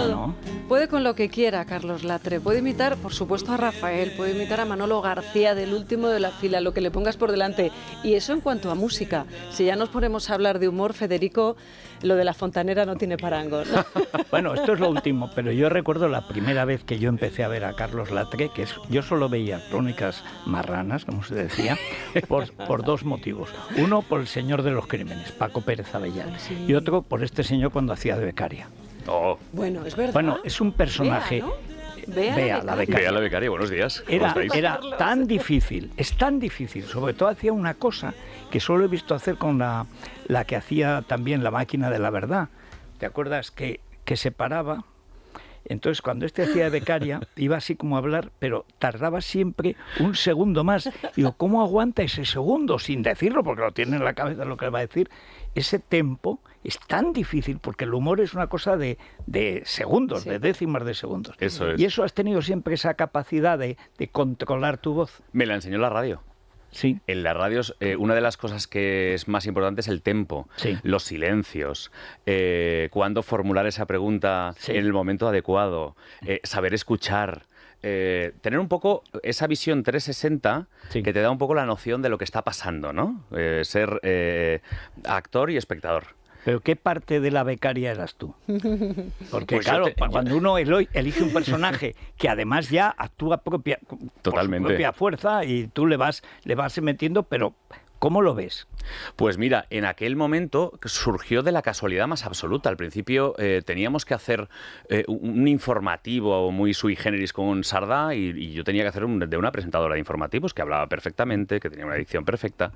¿no? Puede con lo que quiera Carlos Latre, puede imitar por supuesto a Rafael, puede imitar a Manolo García del último de la fila, lo que le pongas por delante. Y eso en cuanto a música. Si ya nos ponemos a hablar de humor, Federico, lo de La Fontanera no tiene parangón. Bueno, esto es lo último, pero yo recuerdo la primera vez que yo empecé a ver a Carlos Latre, yo solo veía Crónicas Marranas, como se decía, por dos motivos. Uno, por El Señor de los Crímenes, Paco Pérez Avellán, sí. Y otro, por este señor cuando hacía de becaria. Oh. Bueno, es verdad. Bueno, es un personaje... Bea, la becaria. Bea la becaria, buenos días. Era tan difícil, es tan difícil. Sobre todo hacía una cosa que solo he visto hacer con la que hacía también La Máquina de la Verdad. ¿Te acuerdas? Que se paraba. Entonces, cuando hacía de becaria, iba así como a hablar, pero tardaba siempre un segundo más. Digo, ¿cómo aguanta ese segundo? Sin decirlo, porque lo tiene en la cabeza lo que le va a decir. Ese tempo es tan difícil, porque el humor es una cosa de segundos, sí. De décimas de segundos. Eso es. Y eso has tenido siempre esa capacidad de controlar tu voz. Me la enseñó la radio. Sí. En las radios, una de las cosas que es más importante es el tempo, sí. Los silencios, cuándo formular esa pregunta sí. En el momento adecuado, saber escuchar, tener un poco esa visión 360 sí. Que te da un poco la noción de lo que está pasando, ¿no? Ser actor y espectador. ¿Pero qué parte de la becaria eras tú? Porque pues claro, cuando uno elige un personaje que además ya actúa totalmente por su propia fuerza y tú le vas metiendo, pero ¿cómo lo ves? Pues mira, en aquel momento surgió de la casualidad más absoluta. Al principio teníamos que hacer un informativo muy sui generis con Sardá y yo tenía que hacer de una presentadora de informativos que hablaba perfectamente, que tenía una dicción perfecta.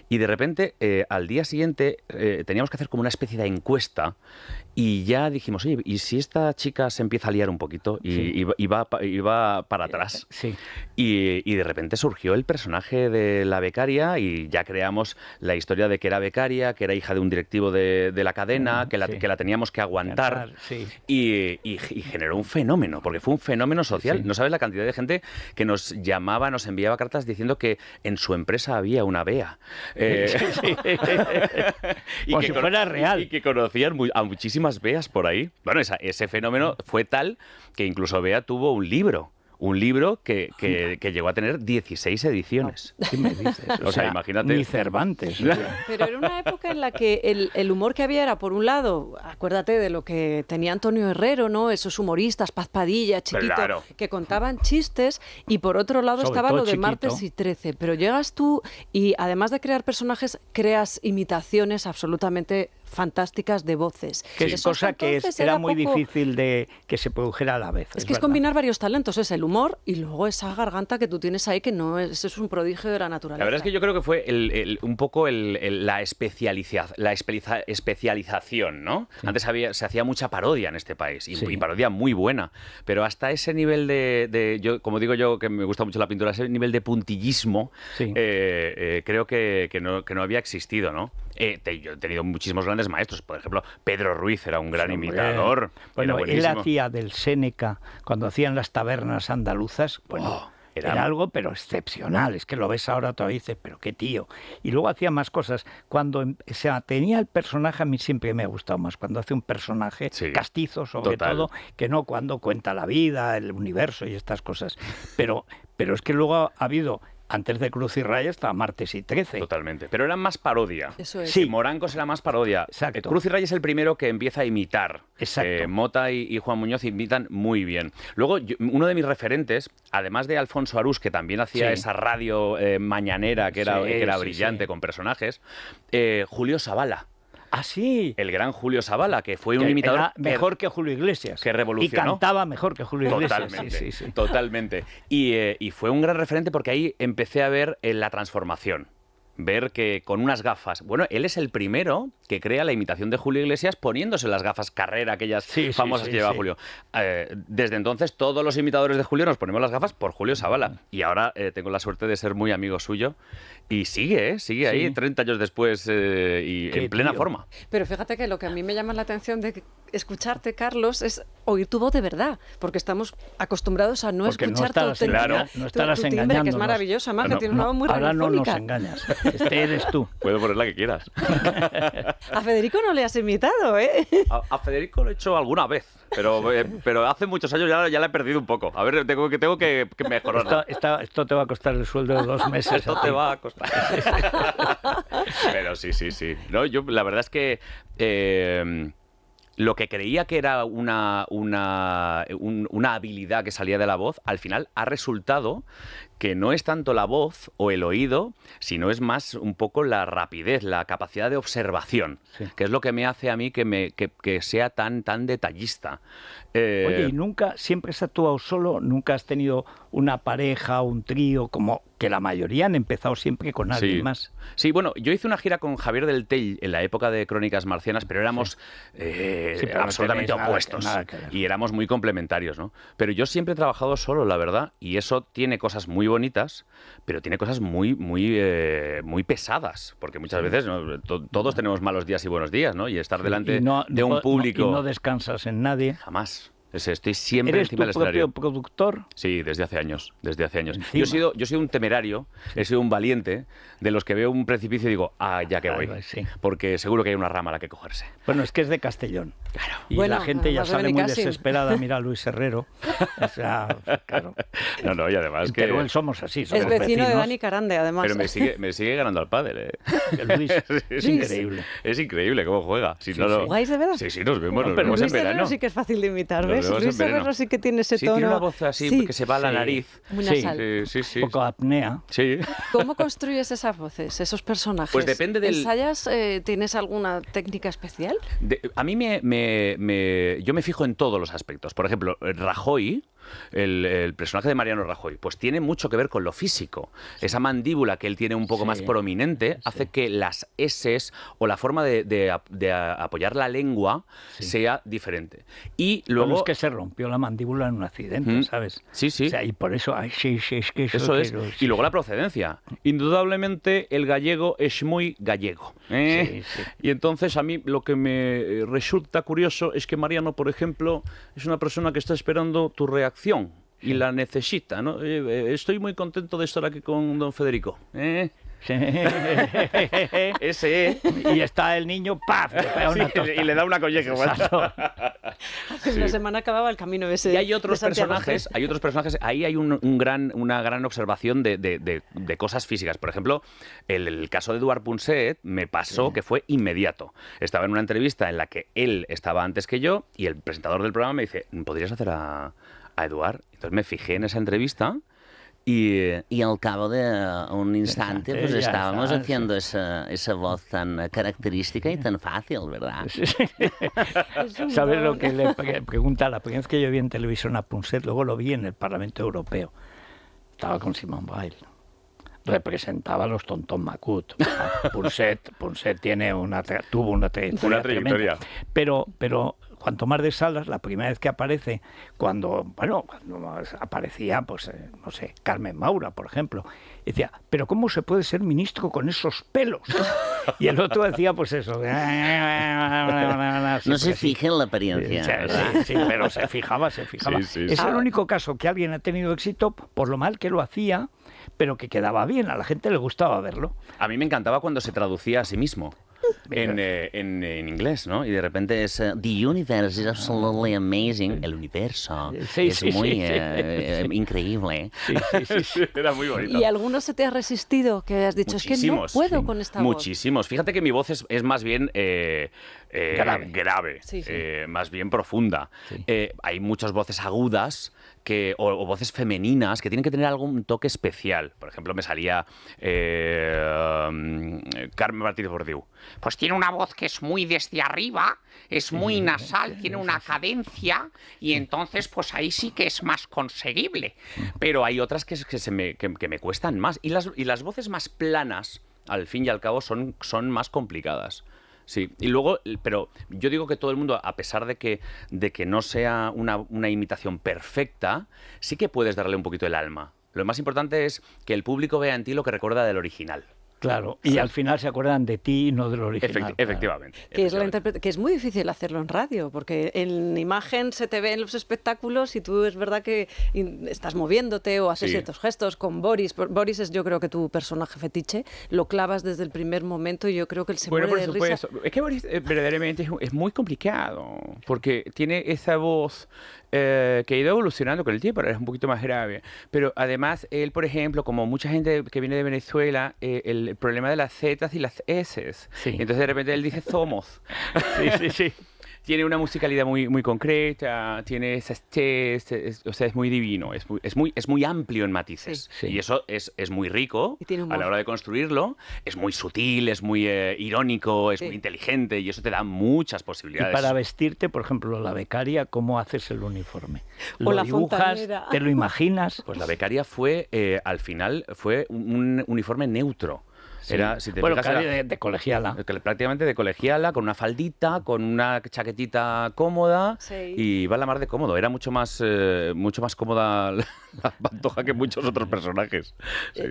Y de repente, al día siguiente, teníamos que hacer como una especie de encuesta y ya dijimos, oye, ¿y si esta chica se empieza a liar un poquito y va para atrás? Sí. Y de repente surgió el personaje de la becaria y ya creamos la historia de que era becaria, que era hija de un directivo de la cadena, que la teníamos que aguantar. Sí. Y generó un fenómeno, porque fue un fenómeno social. Sí. No sabes la cantidad de gente que nos llamaba, nos enviaba cartas diciendo que en su empresa había una Bea. Y como si fuera real. Y que conocían a muchísimas Beas por ahí. Bueno, ese fenómeno fue tal que incluso Bea tuvo un libro que llegó a tener 16 ediciones. ¿Qué me dices? O sea, imagínate. Ni Cervantes. Pero era una época en la que el humor que había era, por un lado, acuérdate de lo que tenía Antonio Herrero, ¿no? Esos humoristas, Paz Padilla, Chiquito, claro. Que contaban chistes, y por otro lado sobre estaba lo de Chiquito. Martes y 13. Pero llegas tú y, además de crear personajes, creas imitaciones absolutamente fantásticas de voces. Que es cosa que era muy difícil de que se produjera a la vez. Es que es combinar varios talentos, es el humor y luego esa garganta que tú tienes ahí, que no es un prodigio de la naturaleza. La verdad es que yo creo que fue un poco la especialización, ¿no? Sí. Antes se hacía mucha parodia en este país, y parodia muy buena, pero hasta ese nivel yo, como digo yo, que me gusta mucho la pintura, ese nivel de puntillismo, sí. Creo que no había existido, ¿no? Yo he tenido muchísimos grandes maestros. Por ejemplo, Pedro Ruiz era un gran imitador. Bueno, él hacía del Séneca, cuando hacían las tabernas andaluzas, bueno, era algo pero excepcional. Es que lo ves ahora todavía y dices, pero qué tío. Y luego hacía más cosas. Cuando tenía el personaje, a mí siempre me ha gustado más, cuando hace un personaje castizo, sobre todo, que no cuando cuenta la vida, el universo y estas cosas. Pero es que luego ha habido... Antes de Cruz y Raya estaba Martes y 13. Totalmente. Pero eran más parodia. Eso es. Sí. Morancos era más parodia. Exacto. Cruz y Raya es el primero que empieza a imitar. Exacto. Mota y Juan Muñoz imitan muy bien. Luego, uno de mis referentes, además de Alfonso Arús, que también hacía esa radio mañanera que era brillante con personajes, Julio Sabala. Ah, sí. El gran Julio Sabala, que fue un imitador... Era mejor que Julio Iglesias. Que revolucionó. Y cantaba mejor que Julio Iglesias. Totalmente, sí. Totalmente. Y fue un gran referente porque ahí empecé a ver la transformación. Ver que con unas gafas... Bueno, él es el primero que crea la imitación de Julio Iglesias poniéndose las gafas Carrera, aquellas famosas que llevaba Julio. Desde entonces, todos los imitadores de Julio nos ponemos las gafas por Julio Sabala. Y ahora tengo la suerte de ser muy amigo suyo. Y sigue ahí, 30 años después, y en plena forma. Pero fíjate que lo que a mí me llama la atención de escucharte, Carlos, es oír tu voz de verdad. Porque estamos acostumbrados a no escuchar tu timbre, que es maravilloso, además, que tiene una voz muy radiofónica. Ahora no nos engañas. Este eres tú. Puedo poner la que quieras. A Federico no le has imitado, ¿eh? A Federico lo he hecho alguna vez, pero hace muchos años ya la he perdido un poco. A ver, tengo que mejorar. Esto te va a costar el sueldo de 2 meses. Esto te va a costar. Pero sí. No, yo la verdad es que lo que creía que era una habilidad que salía de la voz, al final ha resultado que no es tanto la voz o el oído, sino es más un poco la rapidez, la capacidad de observación, que es lo que me hace a mí que sea tan detallista. Oye, ¿y nunca, siempre has actuado solo? ¿Nunca has tenido una pareja, un trío, como que la mayoría han empezado siempre con alguien más? Sí, bueno, yo hice una gira con Javier del Tell en la época de Crónicas Marcianas, pero éramos pero absolutamente no opuestos nada que ver. Y éramos muy complementarios, ¿no? Pero yo siempre he trabajado solo, la verdad, y eso tiene cosas muy bonitas, pero tiene cosas muy pesadas, porque muchas veces, ¿no? Todos tenemos malos días y buenos días, ¿no? Y estar delante de un público... y no descansas en nadie. Jamás. Estoy siempre ¿Eres encima del escenario. ¿Eres tu propio productor? Sí, desde hace años. Encima. Yo he sido un temerario, he sido un valiente, de los que veo un precipicio y digo, ya que voy. Sí. Porque seguro que hay una rama a la que cogerse. Bueno, es que es de Castellón. Claro. Y bueno, la gente ya sale muy casi desesperada. Mira a Luis Herrero. O sea, claro. No, y además en que... Teruel somos así, somos Es vecino vecinos. de Dani Carande, además. Pero me sigue ganando al pádel, ¿eh? Luis, es increíble. Es increíble cómo juega. Si Sí, no, sí. ¿Jugáis de verdad? Sí, nos vemos, No, nos pero vemos Luis en verano. Herrero sí que es fácil de imitar, Nos ¿ves? vemos en Luis verano. Herrero sí que tiene ese tono. Tiene una voz así que se va a la nariz. Muy Sí. nasal. Sí. Un poco apnea. Sí. ¿Cómo construyes esas voces, esos personajes? Pues depende del... ¿Ensayas? ¿Tienes alguna técnica especial? A mí yo me fijo en todos los aspectos. Por ejemplo, Rajoy, el personaje de Mariano Rajoy, pues tiene mucho que ver con lo físico. Esa mandíbula que él tiene un poco más prominente hace que las eses o la forma de apoyar la lengua sea diferente. Y luego... Bueno, es que se rompió la mandíbula en un accidente, ¿sabes? Sí. O sea, y por eso... sí, es que Eso es. Y luego la procedencia. Indudablemente el gallego es muy gallego. Sí. Y entonces a mí lo que me resulta curioso es que Mariano, por ejemplo, es una persona que está esperando tu reacción y la necesita, ¿no? Estoy muy contento de estar aquí con don Federico. Sí. Ese, Y está el niño, ¡paf! Le pega una tosta. y le da una colleja. Exacto. Hace una semana acababa el camino ese. Y hay otros de Santiago. personajes, ahí hay una gran observación de cosas físicas. Por ejemplo, el caso de Eduard Punset me pasó que fue inmediato. Estaba en una entrevista en la que él estaba antes que yo y el presentador del programa me dice, ¿podrías hacer a Eduard? Entonces me fijé en esa entrevista y al cabo de un instante pues ya estábamos está, haciendo esa voz tan característica y tan fácil, ¿verdad? ¿Sabes lo que le pregunta? La primera vez que yo vi en televisión a Punset, luego lo vi en el Parlamento Europeo. Estaba con Simone Weil. Representaba a los Tonton Macut. Punset tuvo una trayectoria. tremenda. Pero cuanto más de Salas, la primera vez que aparece, cuando aparecía, pues, no sé, Carmen Maura, por ejemplo, decía, pero ¿cómo se puede ser ministro con esos pelos? Y el otro decía, pues eso. No se fija en la apariencia. Sí, pero se fijaba. Sí. Es el único caso que alguien ha tenido éxito por lo mal que lo hacía, pero que quedaba bien, a la gente le gustaba verlo. A mí me encantaba cuando se traducía a sí mismo. En inglés, ¿no? Y de repente es The universe is absolutely amazing. El universo es muy increíble. Sí. Era muy bonito. ¿Y alguno se te ha resistido que has dicho, es que no puedo con esta voz? Muchísimos. Fíjate que mi voz es más bien grave, Sí. Más bien profunda. Sí. Hay muchas voces agudas o voces femeninas que tienen que tener algún toque especial. Por ejemplo, me salía Carmen Martínez Bordiú. Pues tiene una voz que es muy desde arriba, es muy nasal, tiene una cadencia y entonces pues ahí sí que es más conseguible. Pero hay otras que me cuestan más. Y las voces más planas, al fin y al cabo, son más complicadas. Sí, y luego, pero yo digo que todo el mundo, a pesar de que no sea una imitación perfecta, sí que puedes darle un poquito el alma. Lo más importante es que el público vea en ti lo que recuerda del original. Claro, y al final se acuerdan de ti y no del original. Efectivamente. Que es muy difícil hacerlo en radio, porque en imagen se te ve en los espectáculos y tú es verdad que estás moviéndote o haces ciertos gestos. Con Boris, Boris es yo creo que tu personaje fetiche, lo clavas desde el primer momento y yo creo que él se muere de risa. Es que Boris verdaderamente es muy complicado, porque tiene esa voz que ha ido evolucionando con el tiempo, ahora es un poquito más grave. Pero además, él, por ejemplo, como mucha gente que viene de Venezuela, el problema de las Zetas y las Eses. Sí. Entonces, de repente, él dice somos. Sí. Tiene una musicalidad muy concreta, tiene esas o sea, es muy divino, es muy amplio en matices. Sí. Y eso es muy rico a la hora de construirlo, es muy sutil, es muy irónico, es muy inteligente y eso te da muchas posibilidades. Y para vestirte, por ejemplo, la becaria, ¿cómo haces el uniforme? ¿Lo o la dibujas? fontanera. ¿Te lo imaginas? Pues la becaria fue, al final, fue un uniforme neutro. Sí. Era, si te bueno, fijas, de colegiala. Prácticamente de colegiala, con una faldita, con una chaquetita cómoda y va a la mar de cómodo. Era mucho más cómoda la Pantoja que muchos otros personajes. Sí.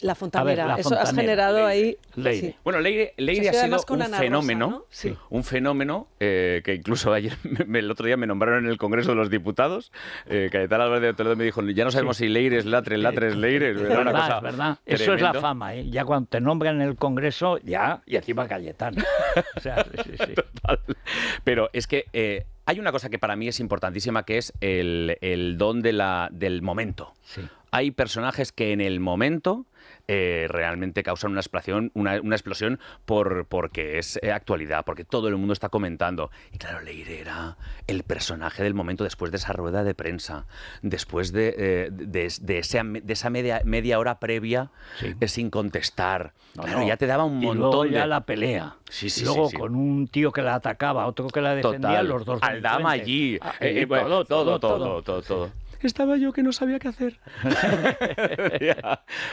La fontanera, la eso fontanera. has generado ahí... Leire. Sí. Bueno, Leire ha sido un fenómeno, Rosa, ¿no? Sí. un fenómeno que incluso ayer, el otro día me nombraron en el Congreso de los Diputados. Cayetana Álvarez de Toledo me dijo, ya no sabemos si Leire es Latre es Leire. Era una cosa verdad. Eso es la fama, ¿eh? Ya cuando te nombran en el Congreso, ya, y encima Cayetana. O sea, sí. Total. Pero es que hay una cosa que para mí es importantísima, que es el don del momento. Sí. Hay personajes que en el momento realmente causan una explosión porque es actualidad, porque todo el mundo está comentando. Y claro, Leire era el personaje del momento después de esa rueda de prensa, después de esa media hora previa sin contestar. Claro, ya te daba un montón y luego ya la pelea. Sí, luego con un tío que la atacaba, otro que la defendía, los dos. Aldama allí. Todo. Estaba yo que no sabía qué hacer.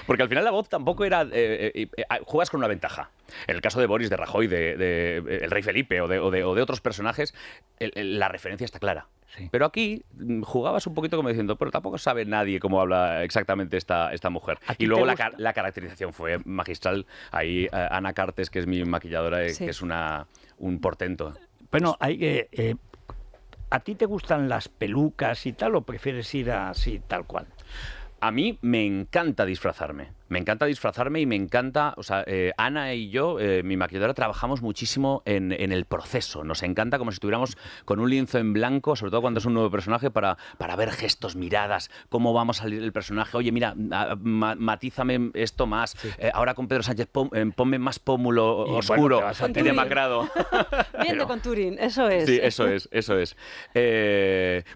Porque al final la voz tampoco era... juegas con una ventaja. En el caso de Boris, de Rajoy, de el rey Felipe o de otros personajes, la referencia está clara. Sí. Pero aquí jugabas un poquito como diciendo, pero tampoco sabe nadie cómo habla exactamente esta mujer. Y luego la caracterización fue magistral. Ahí Ana Cartes, que es mi maquilladora, que es un portento. Bueno, hay que... ¿A ti te gustan las pelucas y tal o prefieres ir así tal cual? A mí me encanta disfrazarme. Me encanta disfrazarme y me encanta, o sea, Ana y yo, mi maquilladora, trabajamos muchísimo en el proceso. Nos encanta como si estuviéramos con un lienzo en blanco, sobre todo cuando es un nuevo personaje, para ver gestos, miradas, cómo vamos a salir el personaje. Oye, mira, matízame esto más. Sí. Ahora con Pedro Sánchez, ponme más pómulo oscuro y demacrado. Bien de contouring, eso es. Sí, eso es.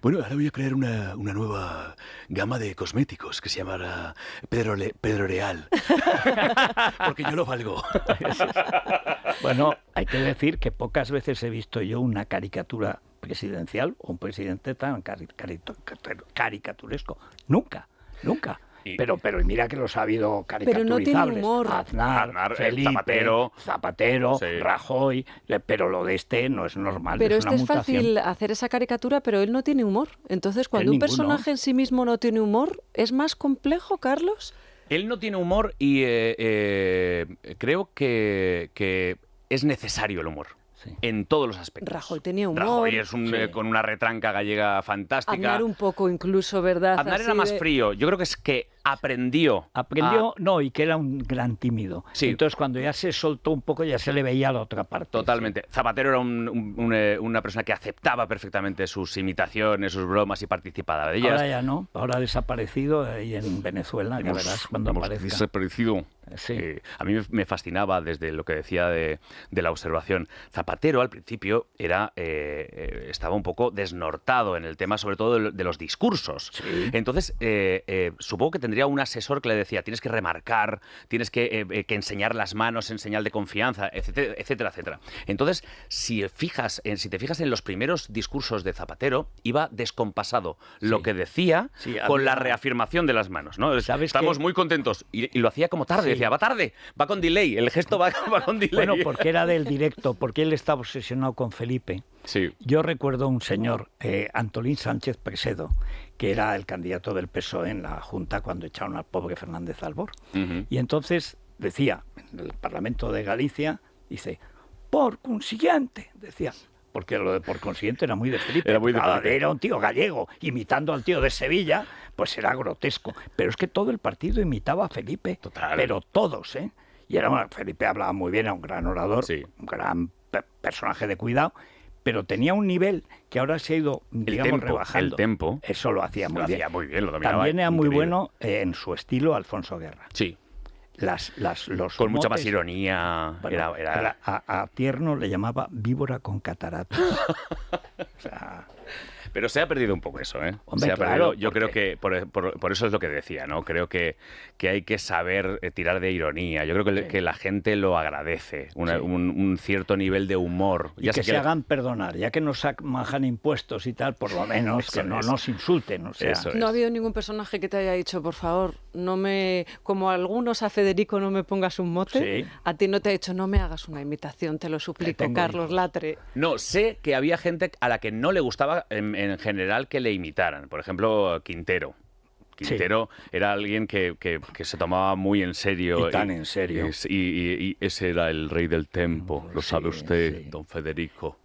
Bueno, ahora voy a crear una nueva gama de cosméticos que se llamará Pedro Real. Porque yo lo valgo. Bueno, hay que decir que pocas veces he visto yo una caricatura presidencial o un presidente tan caricaturesco. Nunca. Pero mira que los ha habido caricaturizables. Pero no tiene humor. Aznar, Felipe, Zapatero, sí. Rajoy, pero lo de este no es normal. Pero es es fácil hacer esa caricatura, pero él no tiene humor. Entonces, cuando un personaje en sí mismo no tiene humor, ¿es más complejo, Carlos? Él no tiene humor y creo que es necesario el humor. Sí. En todos los aspectos. Rajoy tenía humor. Rajoy es con una retranca gallega fantástica. Aznar un poco incluso, ¿verdad? Aznar era más frío. Yo creo que es que aprendió, y que era un gran tímido. Sí. Entonces, cuando ya se soltó un poco, ya se le veía la otra parte. Totalmente. Sí. Zapatero era una persona que aceptaba perfectamente sus imitaciones, sus bromas y participaba de ellas. Ahora ya no. Ahora ha desaparecido y en Venezuela, ya verás cuando aparezca. Desaparecido. Sí. A mí me fascinaba desde lo que decía de la observación. Zapatero al principio estaba un poco desnortado en el tema, sobre todo de los discursos. Sí. Entonces, supongo que tendría un asesor que le decía, tienes que remarcar, tienes que enseñar las manos en señal de confianza, etcétera. Entonces, si te fijas en los primeros discursos de Zapatero, iba descompasado lo que decía con la reafirmación de las manos, ¿no? Estamos muy contentos. Y lo hacía como tarde, decía, va tarde, va con delay, el gesto va con delay. Bueno, porque era del directo, porque él estaba obsesionado con Felipe. Sí. Yo recuerdo un señor, Antolín Sánchez Presedo, que era el candidato del PSOE en la Junta cuando echaron al pobre Fernández Albor. Uh-huh. Y entonces decía, en el Parlamento de Galicia, dice, por consiguiente, decía, porque lo de por consiguiente era muy de Felipe. Era muy de Felipe. Era un tío gallego imitando al tío de Sevilla, pues era grotesco. Pero es que todo el partido imitaba a Felipe. Total. Pero todos, ¿eh? Y Felipe hablaba muy bien, era un gran orador, Sí. un gran personaje de cuidado, pero tenía un nivel que ahora se ha ido, digamos, rebajando. El tempo. Eso lo hacía muy Lo bien. hacía muy bien, lo dominaba. También era muy increíble. bueno en su estilo Alfonso Guerra. Sí. Los Con mucha más motes, ironía. bueno, a Tierno le llamaba víbora con cataratas. O sea, Pero se ha perdido un poco eso, ¿eh? Hombre, Se ha claro, perdido. Yo porque- creo que por eso es lo que decía, ¿no? Creo que hay que saber tirar de ironía. Yo creo que la gente lo agradece, un cierto nivel de humor. y que se hagan perdonar, ya que nos majan impuestos y tal, por lo menos Eso que no es. nos insulten. O sea, Eso No ha es. habido ningún personaje que te haya dicho, por favor, como algunos a Federico no me pongas un mote, Sí. a ti no te ha dicho, no me hagas una imitación, te lo suplico, tengo Carlos hijos. Latre. No, sé que había gente a la que no le gustaba en general que le imitaran. Por ejemplo, Quintero. Quintero era alguien que se tomaba muy en serio. Y tan en serio. Y ese era el rey del tempo, lo sabe usted, sí. don Federico.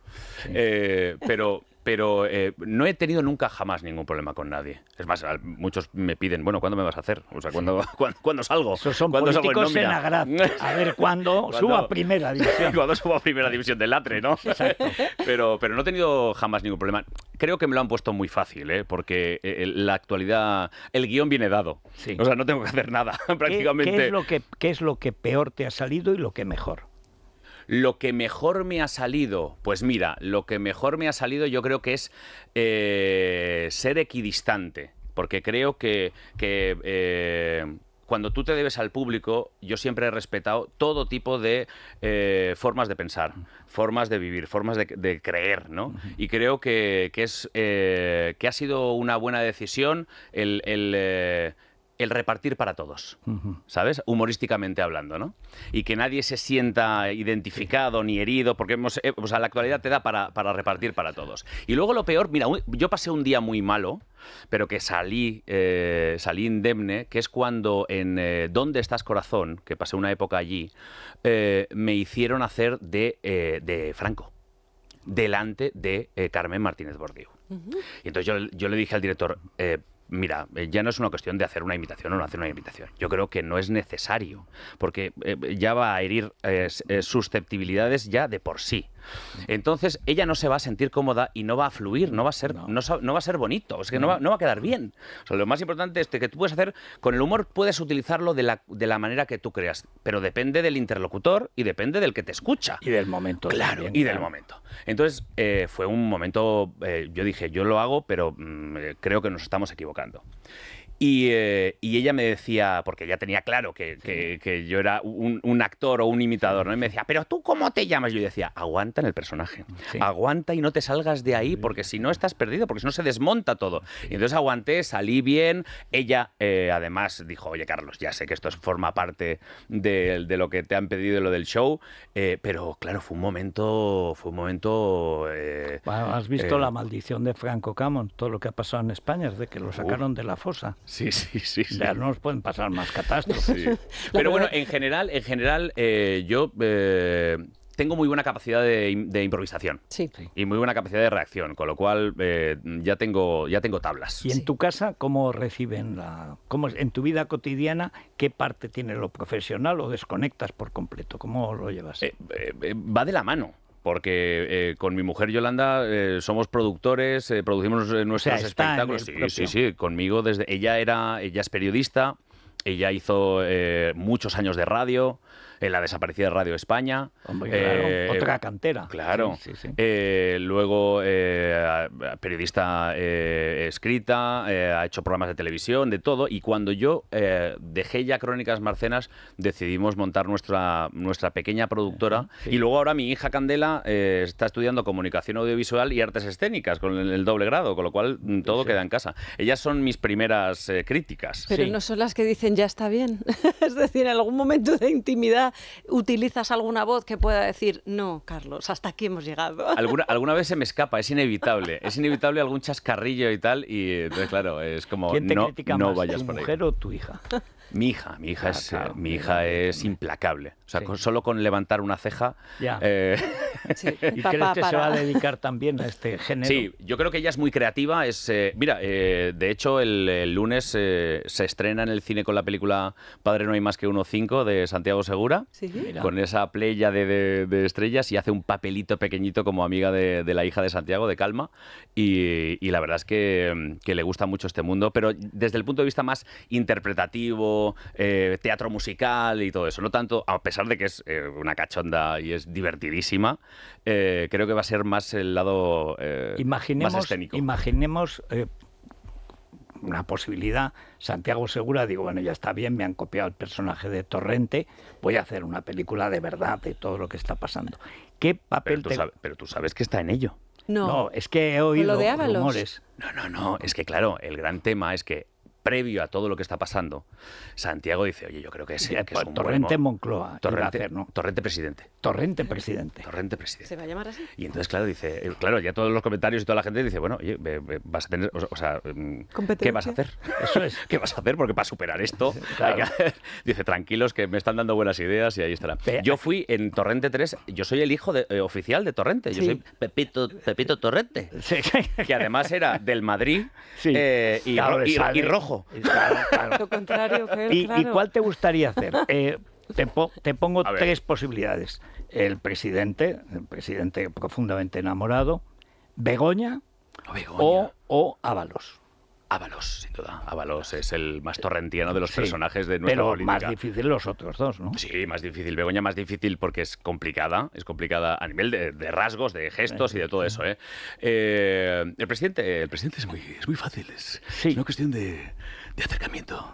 Pero no he tenido nunca jamás ningún problema con nadie. Es más, muchos me piden, bueno, ¿cuándo me vas a hacer? O sea, ¿cuándo salgo? Esos son ¿Cuándo salgo políticos en nómina? agraz. A ver cuándo suba a primera división. Cuando subo a primera división del Latre, ¿no? Pero no he tenido jamás ningún problema. Creo que me lo han puesto muy fácil, ¿eh? Porque la actualidad, el guión viene dado. Sí. O sea, no tengo que hacer nada, prácticamente. ¿Qué es lo que peor te ha salido y lo que mejor? Lo que mejor me ha salido, pues mira, lo que mejor me ha salido yo creo que es ser equidistante, porque creo que cuando tú te debes al público, yo siempre he respetado todo tipo de formas de pensar, formas de vivir, formas de creer, ¿no? Y creo que ha sido una buena decisión el repartir para todos, ¿sabes? Humorísticamente hablando, ¿no? Y que nadie se sienta identificado ni herido, porque o sea, la actualidad te da para repartir para todos. Y luego lo peor, mira, yo pasé un día muy malo, pero que salí indemne, que es cuando en ¿Dónde estás, corazón?, que pasé una época allí, me hicieron hacer de Franco, delante de Carmen Martínez Bordiú. Y entonces yo le dije al director, mira, ya no es una cuestión de hacer una imitación o no hacer una imitación. Yo creo que no es necesario, porque ya va a herir susceptibilidades ya de por sí. Entonces, ella no se va a sentir cómoda y no va a fluir, no va a ser bonito, es que no va a quedar bien. O sea, lo más importante es que tú puedes hacer, con el humor puedes utilizarlo de la manera que tú creas, pero depende del interlocutor y depende del que te escucha. Y del momento. Claro, también, y del momento. Entonces, fue un momento, yo dije, yo lo hago, pero creo que nos estamos equivocando. Y ella me decía, porque ella tenía claro que yo era un actor o un imitador, ¿no? Y me decía, ¿pero tú cómo te llamas? Yo decía, aguanta en el personaje. Sí. Aguanta y no te salgas de ahí, porque si no estás perdido, porque si no se desmonta todo. Y entonces aguanté, salí bien. Ella, además, dijo, oye, Carlos, ya sé que esto forma parte de lo que te han pedido, lo del show, pero claro, fue un momento... Bueno, ¿has visto la maldición de Franco Camón? Todo lo que ha pasado en España es de que lo sacaron de la fosa. Sí. Ya no nos pueden pasar más catástrofes. Sí. Pero bueno, en general, yo tengo muy buena capacidad de improvisación. Sí. Y muy buena capacidad de reacción, con lo cual ya tengo tablas. ¿Y en tu casa cómo reciben en tu vida cotidiana, qué parte tiene lo profesional o desconectas por completo? ¿Cómo lo llevas? Va de la mano. Porque con mi mujer Yolanda somos productores, producimos nuestros espectáculos. Sí, conmigo desde... Ella es periodista, ella hizo muchos años de radio, en la desaparecida Radio España. Hombre, claro, otra cantera. Claro. Sí. Luego, periodista escrita, ha hecho programas de televisión, de todo. Y cuando yo dejé ya Crónicas Marcenas, decidimos montar nuestra pequeña productora. Sí. Y luego ahora mi hija Candela está estudiando Comunicación Audiovisual y Artes Escénicas con el doble grado, con lo cual todo queda en casa. Ellas son mis primeras críticas. Pero Sí. no son las que dicen ya está bien. Es decir, en algún momento de intimidad utilizas alguna voz que pueda decir, no, Carlos, hasta aquí hemos llegado. Alguna vez se me escapa, es inevitable. Es inevitable algún chascarrillo y tal. Y entonces, claro, es como, ¿Quién te critica no más, vayas tu por ahí. mujer o tu hija? Mi hija es implacable. O sea, solo con levantar una ceja. Ya. Sí. ¿Y crees que se va a dedicar también a este género? Sí, yo creo que ella es muy creativa. Mira, de hecho, el lunes se estrena en el cine con la película Padre no hay más que uno 5 de Santiago Segura, Sí. Mira. con esa playa de estrellas, y hace un papelito pequeñito como amiga de la hija de Santiago, de Calma, y la verdad es que le gusta mucho este mundo, pero desde el punto de vista más interpretativo, teatro musical y todo eso. No tanto, a pesar de que es una cachonda y es divertidísima, creo que va a ser más el lado más escénico. Imaginemos una posibilidad. Santiago Segura, digo, bueno, ya está bien, me han copiado el personaje de Torrente, voy a hacer una película de verdad de todo lo que está pasando. ¿Qué papel Pero tú sabes que está en ello. No, es que he oído lo de Ábalos. rumores. No, es que claro, el gran tema es que previo a todo lo que está pasando, Santiago dice, oye, yo creo que es un Torrente Moncloa. iba a hacer, ¿no? Torrente presidente. Torrente presidente. Torrente presidente. ¿Se va a llamar así? Y entonces, claro, dice, ya todos los comentarios y toda la gente dice, bueno, oye, vas a tener, ¿qué vas a hacer? Eso es. ¿Qué vas a hacer? Porque para superar esto, Claro. hay que hacer. Dice, tranquilos, que me están dando buenas ideas y ahí estará. Yo fui en Torrente 3, yo soy el hijo oficial de Torrente, yo Sí. soy Pepito Torrente, Sí. que además era del Madrid Sí. y Claro, le sale. rojo. Claro, claro. Lo contrario que él, ¿Y claro. cuál te gustaría hacer? Te pongo A ver. 3 posibilidades. El presidente profundamente enamorado, Begoña o Ábalos. Ábalos, sin duda. Ábalos es el más torrentiano de los Sí, personajes de nuestra pero política. más difícil los otros dos, ¿no? Sí, más difícil. Begoña más difícil porque es complicada a nivel de rasgos, de gestos y de todo eso. El presidente es muy fácil, es una cuestión de acercamiento,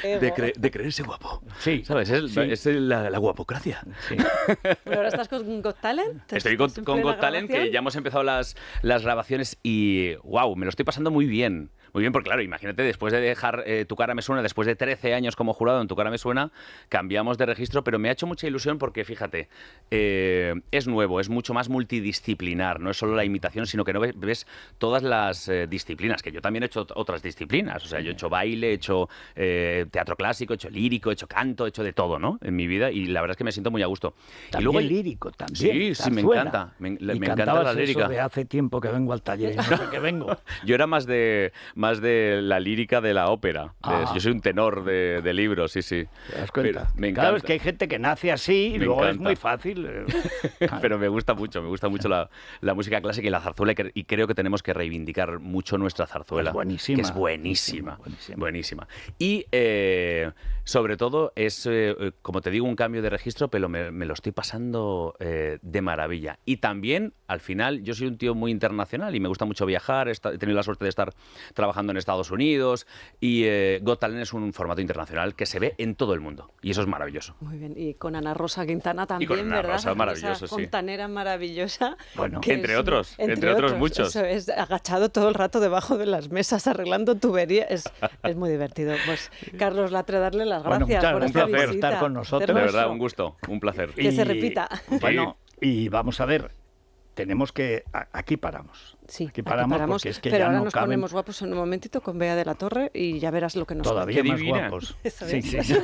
de creerse guapo. Sí, ¿Sabes? Es la guapocracia. Sí. ¿Pero ahora estás con Got Talent? Estoy ¿Estás en con plena Got Talent, que grabación? ya hemos empezado las grabaciones y wow, me lo estoy pasando muy bien. Muy bien, porque claro, imagínate, después de dejar Tu cara me suena, después de 13 años como jurado en Tu cara me suena, cambiamos de registro, pero me ha hecho mucha ilusión porque, fíjate, es nuevo, es mucho más multidisciplinar, no es solo la imitación, sino que no ves todas las disciplinas, que yo también he hecho otras disciplinas, o sea, yo he hecho baile, he hecho teatro clásico, he hecho lírico, he hecho canto, he hecho de todo, ¿no? En mi vida, y la verdad es que me siento muy a gusto. También y luego lírico, también. Sí, me zarzuela. encanta, me Y encanta cantabas la eso lírica. de hace tiempo que vengo al taller, no sé qué vengo. Yo era más de la lírica de la ópera. Yo soy un tenor de libros, sí. ¿Te das cuenta? Pero me encanta. Claro, es que hay gente que nace así y Me luego es encanta. muy fácil. Pero me gusta mucho la música clásica y la zarzuela, y creo que tenemos que reivindicar mucho nuestra zarzuela. Es buenísima. Que es buenísima. Buenísima. Buenísima. Y sobre todo es, como te digo, un cambio de registro, pero me lo estoy pasando de maravilla. Y también, al final, yo soy un tío muy internacional y me gusta mucho viajar. He tenido la suerte de estar trabajando en Estados Unidos y Got Talent es un formato internacional que se ve en todo el mundo. Y eso es maravilloso. Muy bien, y con Ana Rosa Quintana también, con Ana ¿verdad? Rosa, maravilloso, Esa sí. fontanera maravillosa. Bueno, que entre otros muchos. Eso es, agachado todo el rato debajo de las mesas, arreglando tuberías. Es muy divertido. Pues, Carlos Latre, darle las Bueno, gracias por muchas esta gracias por visita. estar con nosotros. De Hermoso. verdad, un gusto, un placer. Que se repita. Bueno, y vamos a ver, tenemos que... Aquí paramos. Sí, aquí paramos porque es que pero ya ahora no nos caben ponemos guapos en un momentito con Bea de la Torre y ya verás lo que nos todavía Qué más divina. guapos. Eso Sí, es. sí.